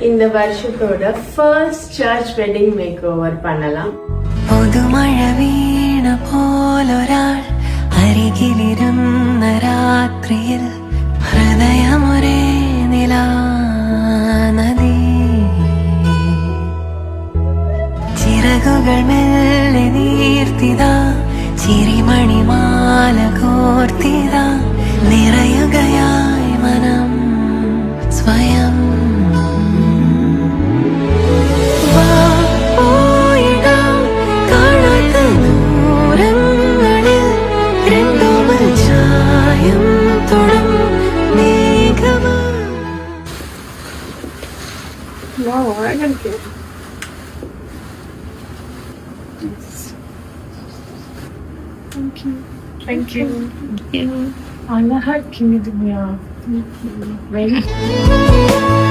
இந்த வருஷத்தோட first church wedding makeover பண்ணலாம். പുതുമഴ വീണ പോലൊരാൾ അരികിലിരുന്ന രാത്രിയിൽ ഹൃദയമൊരേ നിലാനദി ചിറകുകൾ മെല്ലെ നീർത്തിതാ ചിരിമണിമാല കോർത്തിതാ നിറയുകയായി മനം സ്വയം Wow, I can get Thank you. Thank you. Thank you. Allah, can you do me? Thank you. Very